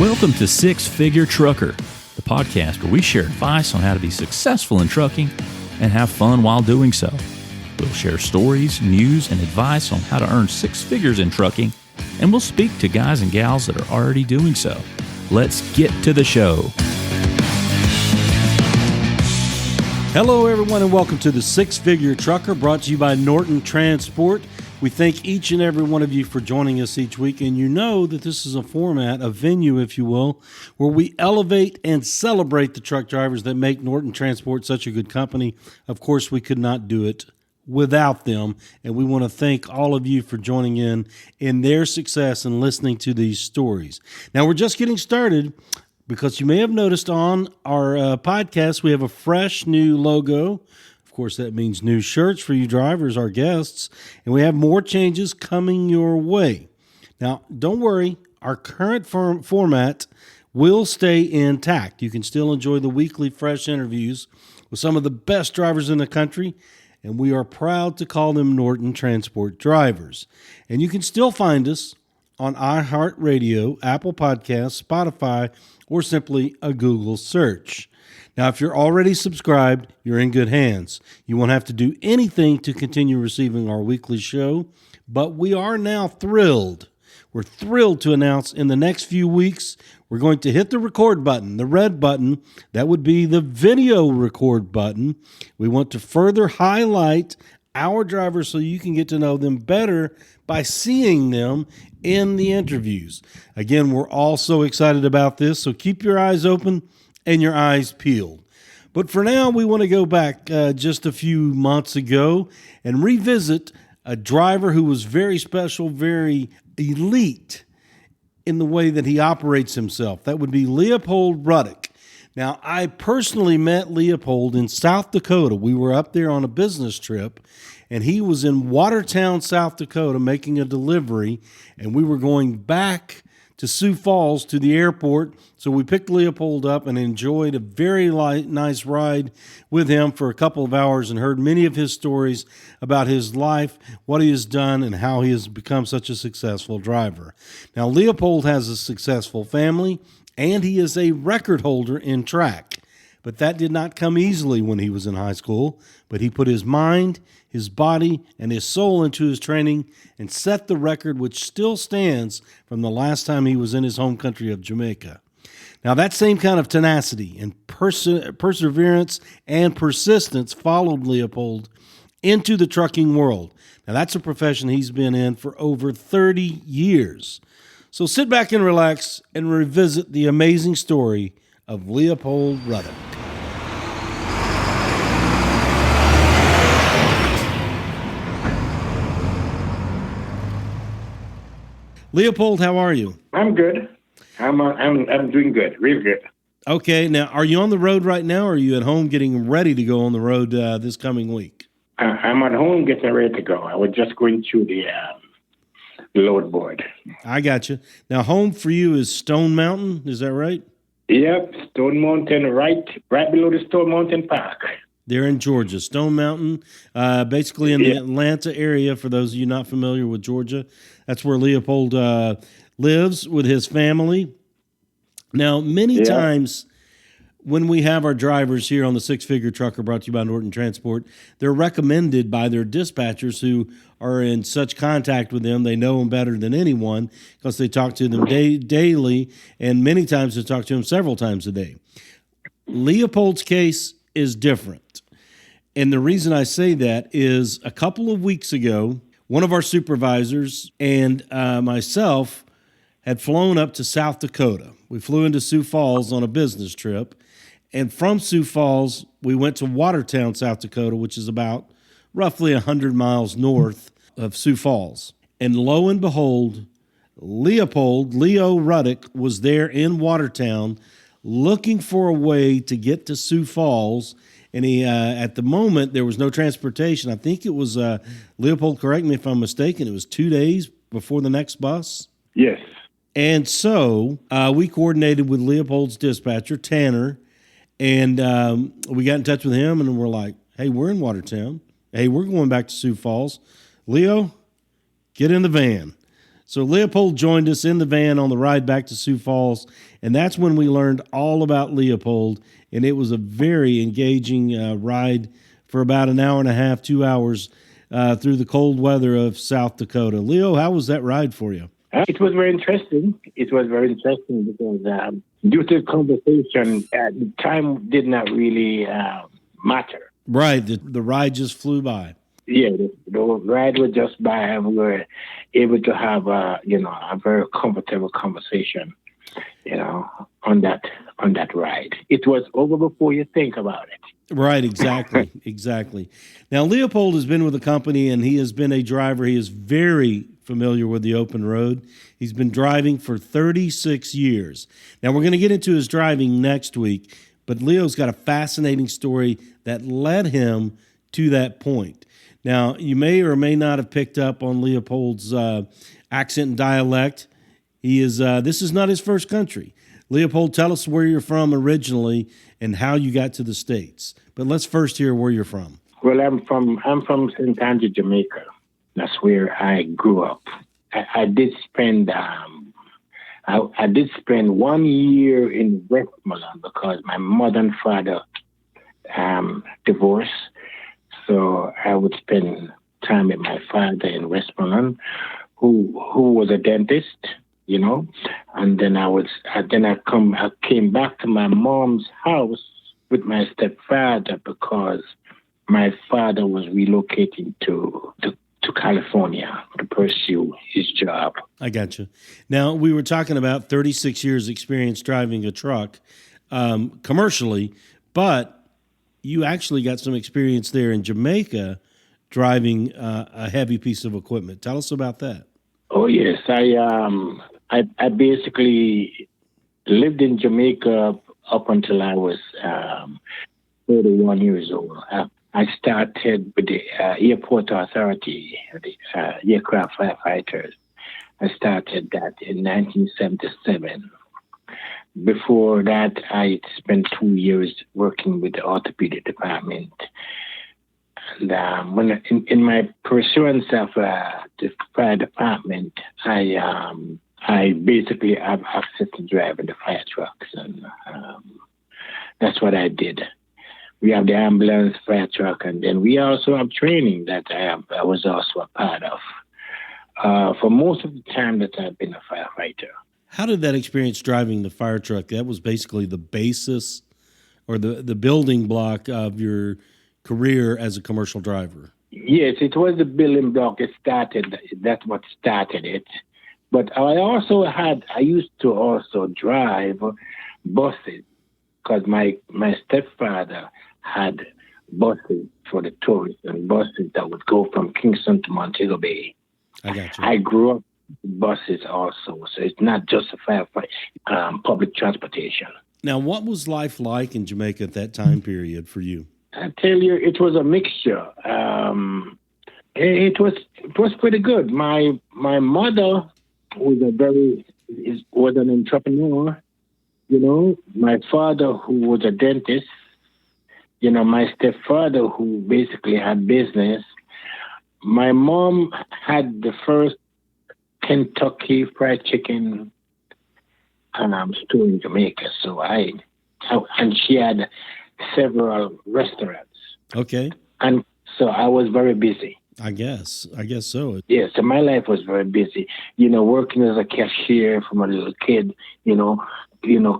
Welcome to Six Figure Trucker, the podcast where we share advice on how to be successful in trucking and have fun while doing so. We'll share stories, news, and advice on how to earn six figures in trucking, and we'll speak to guys and gals that are already doing so. Let's get to the show. Hello, everyone, and welcome to the Six Figure Trucker, brought to you by Norton Transport. We thank each and every one of you for joining us each week, and you know that this is a format, a venue, if you will, where we elevate and celebrate the truck drivers that make Norton Transport such a good company. Of course, we could not do it without them, and we want to thank all of you for joining in their success and listening to these stories. Now, we're just getting started because you may have noticed on our podcast, we have a fresh new logo. Of course, that means new shirts for you drivers, our guests, and we have more changes coming your way. Now, don't worry, our current format will stay intact. You can still enjoy the weekly fresh interviews with some of the best drivers in the country, and we are proud to call them Norton Transport drivers. And you can still find us on iHeartRadio, Apple Podcasts, Spotify, or simply a Google search. Now, if you're already subscribed, you're in good hands. You won't have to do anything to continue receiving our weekly show, but we are now thrilled. We're thrilled to announce in the next few weeks, we're going to hit the record button, the red button. That would be the video record button. We want to further highlight our drivers so you can get to know them better by seeing them in the interviews. Again, we're all so excited about this, so keep your eyes open and your eyes peeled. But for now, we want to go back just a few months ago and revisit a driver who was very special, very elite in the way that he operates himself. That would be Leopold Ruddock. Now, I personally met Leopold in South Dakota. We were up there on a business trip, and he was in Watertown, South Dakota, making a delivery, and we were going back to Sioux Falls to the airport. So we picked Leopold up and enjoyed a very nice ride with him for a couple of hours and heard many of his stories about his life, what he has done, and how he has become such a successful driver. Now, Leopold has a successful family, and he is a record holder in track. But that did not come easily when he was in high school. But he put his mind, his body, and his soul into his training and set the record which still stands from the last time he was in his home country of Jamaica. Now, that same kind of tenacity and perseverance and persistence followed Leopold into the trucking world. Now, that's a profession he's been in for over 30 years. So sit back and relax and revisit the amazing story of Leopold Ruddock. Leopold, how are you? I'm good. I'm doing good, really good. Okay, now are you on the road right now, or are you at home getting ready to go on the road this coming week? I'm at home getting ready to go. I was just going through the load board. I got you. Now, home for you is Stone Mountain, is that right? Yep, Stone Mountain, right below the Stone Mountain Park. They're in Georgia, Stone Mountain, basically in the Atlanta area. For those of you not familiar with Georgia, that's where Leopold lives with his family. Now, many times when we have our drivers here on the Six Figure Trucker, brought to you by Norton Transport, they're recommended by their dispatchers who are in such contact with them. They know them better than anyone because they talk to them daily, and many times they talk to them several times a day. Leopold's case is different. And the reason I say that is a couple of weeks ago, one of our supervisors and myself had flown up to South Dakota. We flew into Sioux Falls on a business trip. And from Sioux Falls, we went to Watertown, South Dakota, which is about roughly 100 miles north of Sioux Falls. And lo and behold, Leo Ruddock, was there in Watertown looking for a way to get to Sioux Falls. And he, at the moment, there was no transportation. I think it was, Leopold, correct me if I'm mistaken, it was 2 days before the next bus? Yes. And so we coordinated with Leopold's dispatcher, Tanner, and we got in touch with him, and we're like, hey, we're in Watertown. Hey, we're going back to Sioux Falls. Leo, get in the van. So Leopold joined us in the van on the ride back to Sioux Falls, and that's when we learned all about Leopold, and it was a very engaging ride for about an hour and a half, 2 hours through the cold weather of South Dakota. Leo, how was that ride for you? It was very interesting. It was very interesting because due to the conversation, the time did not really matter. Right, the ride just flew by. Yeah, the ride was just by, and we were able to have a very comfortable conversation, on that ride. It was over before you think about it. Right, exactly, exactly. Now, Leopold has been with the company, and he has been a driver. He is very familiar with the open road. He's been driving for 36 years. Now, we're going to get into his driving next week, but Leo's got a fascinating story that led him to that point. Now, you may or may not have picked up on Leopold's accent and dialect. This is not his first country. Leopold, tell us where you're from originally and how you got to the States. But let's first hear where you're from. Well, I'm from St. Andrew, Jamaica. That's where I grew up. I did spend 1 year in Westmoreland because my mother and father divorced. So I would spend time with my father in Westmoreland, who was a dentist, and then I came back to my mom's house with my stepfather because my father was relocating to California to pursue his job. I got you. Now, we were talking about 36 years experience driving a truck commercially, but you actually got some experience there in Jamaica driving a heavy piece of equipment. Tell us about that. Oh, yes. I basically lived in Jamaica up until I was 31 years old. I started with the Airport Authority, the aircraft firefighters. I started that in 1977. Before that, I spent 2 years working with the orthopedic department. And when in my pursuance of the fire department, I basically have access to driving the fire trucks, and that's what I did. We have the ambulance, fire truck, and then we also have training that I was also a part of for most of the time that I've been a firefighter. How did that experience driving the fire truck? That was basically the basis or the building block of your career as a commercial driver. Yes, it was the building block. That's what started it. But I used to also drive buses because my stepfather had buses for the tourists and buses that would go from Kingston to Montego Bay. I got you. I grew up with buses also, so it's not just a firefight, public transportation. Now, what was life like in Jamaica at that time period for you? I tell you, it was a mixture. It was pretty good. My mother was an entrepreneur. My father, who was a dentist. My stepfather, who basically had business. My mom had the first Kentucky Fried Chicken store in Jamaica. And she had several restaurants. Okay. And so I was very busy. I guess so. Yeah, so my life was very busy. Working as a cashier from a little kid,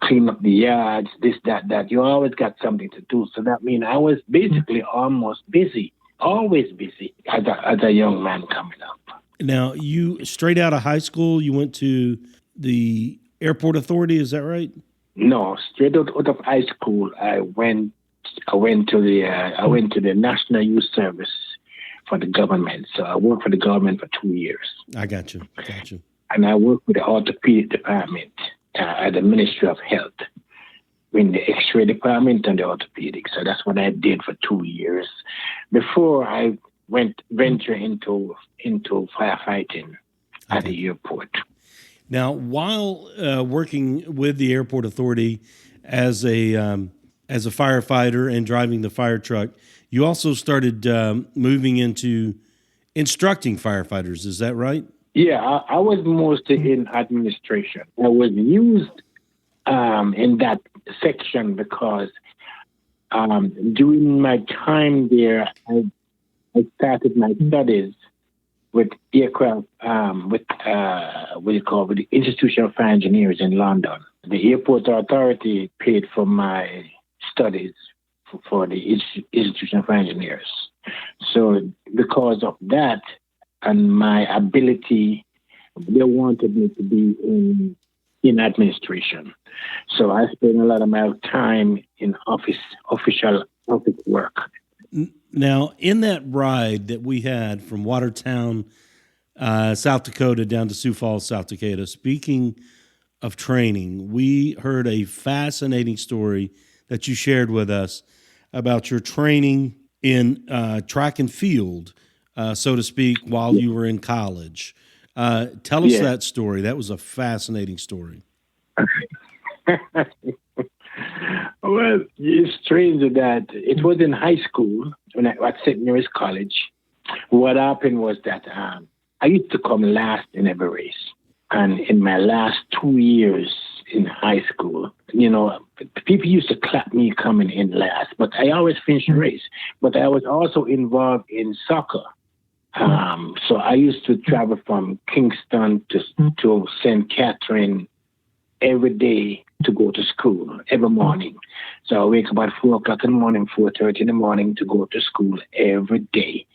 clean up the yards, this, that. You always got something to do. So that means I was basically almost busy, always busy as a young man coming up. Now, you straight out of high school, you went to the Airport Authority, is that right? No, straight out of high school, I went to the National Youth Service for the government. So I worked for the government for 2 years. I got you. And I worked with the orthopedic department at the Ministry of Health, in the X-ray department and the orthopedic. So that's what I did for 2 years before I venture into firefighting at the airport. Now, while working with the Airport Authority as a firefighter and driving the fire truck, you also started moving into instructing firefighters. Is that right? Yeah, I was mostly in administration. I was used in that section because during my time there, I started my studies with aircraft, with the Institution of Fire Engineers in London. The airport authority paid for my studies for the Institution of Fire Engineers. So because of that and my ability, they wanted me to be in administration. So I spent a lot of my time in official office work. Now, in that ride that we had from Watertown, South Dakota, down to Sioux Falls, South Dakota, speaking of training, we heard a fascinating story that you shared with us about your training in track and field, so to speak, while you were in college. Tell us that story. That was a fascinating story. Well, it's strange that it was in high school when I was at St. Mary's College. What happened was that I used to come last in every race. And in my last 2 years in high school, people used to clap me coming in last, but I always finished the race. But I was also involved in soccer. So I used to travel from Kingston to St. Catherine every day to go to school every morning. So I wake up at 4 o'clock in the morning, 4:30 in the morning to go to school every day.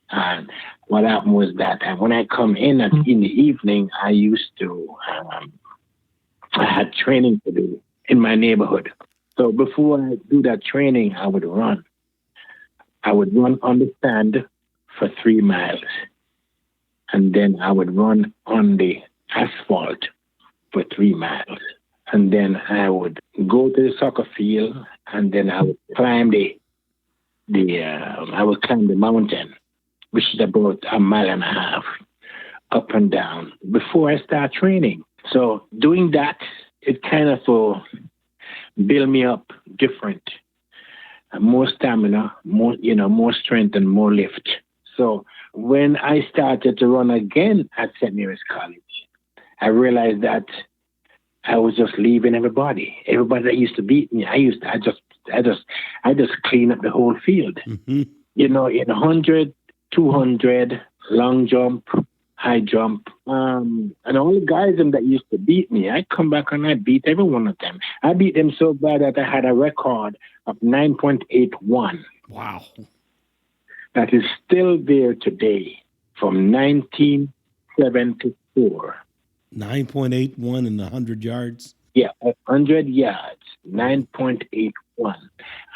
And what happened was that when I come in in the evening, I used to, I had training to do in my neighborhood. So before I do that training, I would run. I would run on the stand for 3 miles. And then I would run on the asphalt for 3 miles. And then I would go to the soccer field, and then I would climb the mountain, which is about 1.5 miles up and down before I start training. So doing that, it kind of build me up different, more stamina, more strength and more lift. So when I started to run again at St. Mary's College, I realized that I was just leaving everybody. Everybody that used to beat me, I just clean up the whole field. Mm-hmm. In 100, 200, long jump, high jump, and all the guys that used to beat me, I come back and I beat every one of them. I beat them so bad that I had a record of 9.81. Wow. That is still there today from 1974. 9.81 in the 100 yards? Yeah, 100 yards, 9.81.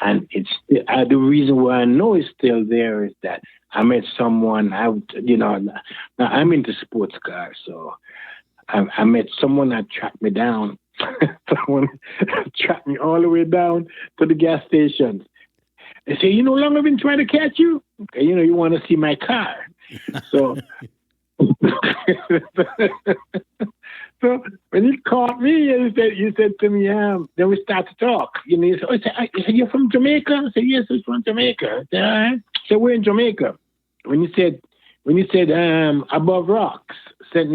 And it's the reason why I know it's still there is that I met someone, now I'm into sports cars, so I met someone that tracked me down. Someone tracked me all the way down to the gas station. They say, how long I've been trying to catch you? Okay, you want to see my car. So... So when he caught me, he said to me, then we start to talk. He said, you're from Jamaica? I said, yes, I'm from Jamaica. I said, all right. So we're in Jamaica. When you said above rocks, St.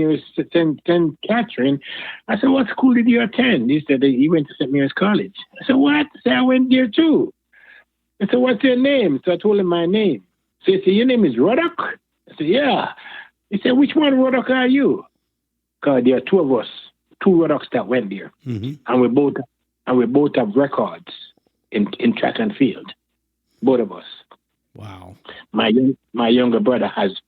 Catherine, I said, what school did you attend? He said he went to St. Mary's College. I said, what? I said, I went there too. I said, what's your name? So I told him my name. So he said, your name is Ruddock? I said, yeah. He said, which one Ruddock are you? Because there are two of us, two Ruddocks that went there. Mm-hmm. And we both have records in track and field. Both of us. Wow. My younger brother has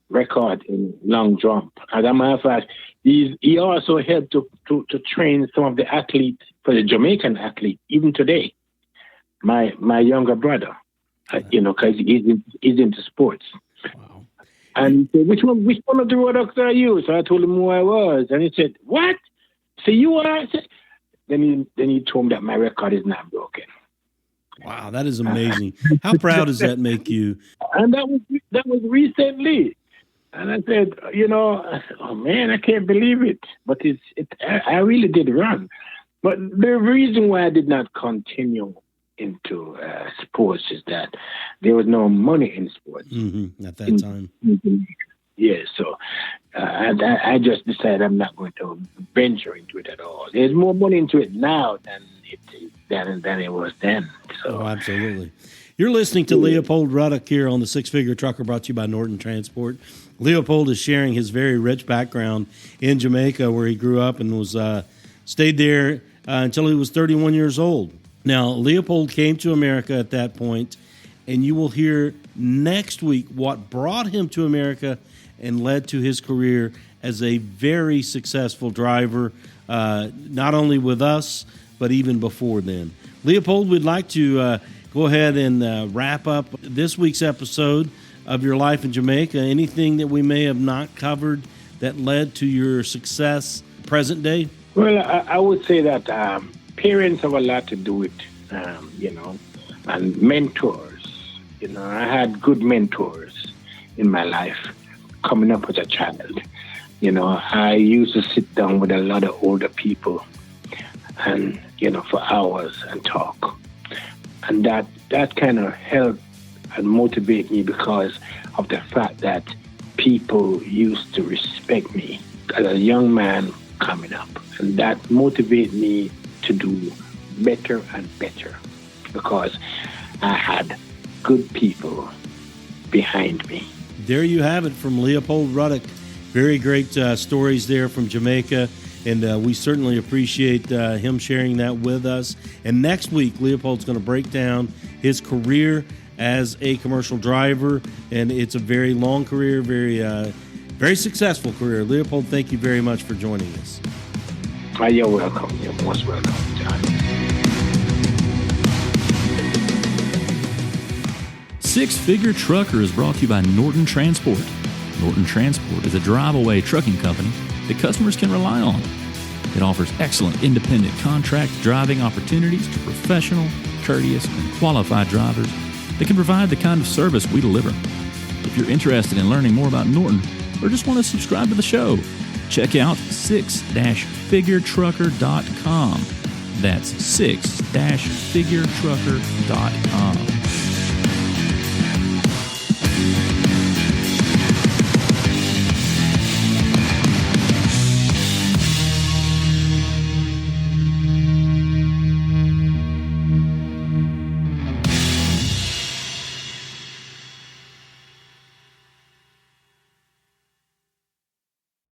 record in long jump. As a matter of fact, he also helped to train some of the athletes, for the Jamaican athlete, even today. My younger brother, because he's into sports. Wow. And he said, which one of the Ruddocks are you? So I told him who I was. And he said, what? So you are? I said, then he told me that my record is not broken. Wow, that is amazing. How proud does that make you? And that was recently. And I said, oh man, I can't believe it. But I really did run. But the reason why I did not continue into sports is that there was no money in sports at that time. Yeah, so I just decided I'm not going to venture into it at all. There's more money into it now than it was then. So. Oh, absolutely. You're listening to Leopold Ruddock here on the Six Figure Trucker, brought to you by Norton Transport. Leopold is sharing his very rich background in Jamaica, where he grew up and was stayed there until he was 31 years old. Now, Leopold came to America at that point, and you will hear next week what brought him to America and led to his career as a very successful driver, not only with us, but even before then. Leopold, we'd like to go ahead and wrap up this week's episode of your life in Jamaica. Anything that we may have not covered that led to your success present day? Well, I would say that parents have a lot to do with, and mentors. I had good mentors in my life coming up as a child. I used to sit down with a lot of older people and, for hours and talk. And that kind of helped and motivated me because of the fact that people used to respect me as a young man coming up. And that motivated me to do better and better because I had good people behind me. There you have it from Leopold Ruddock. Very great stories there from Jamaica, and we certainly appreciate him sharing that with us. And next week, Leopold's going to break down his career as a commercial driver, and it's a very long career, very successful career. Leopold, thank you very much for joining us. You're welcome. You're most welcome, John. Six Figure Trucker is brought to you by Norton Transport. Norton Transport is a drive-away trucking company that customers can rely on. It offers excellent independent contract driving opportunities to professional, courteous, and qualified drivers that can provide the kind of service we deliver. If you're interested in learning more about Norton or just want to subscribe to the show, check out 6-figuretrucker.com. That's 6-figuretrucker.com.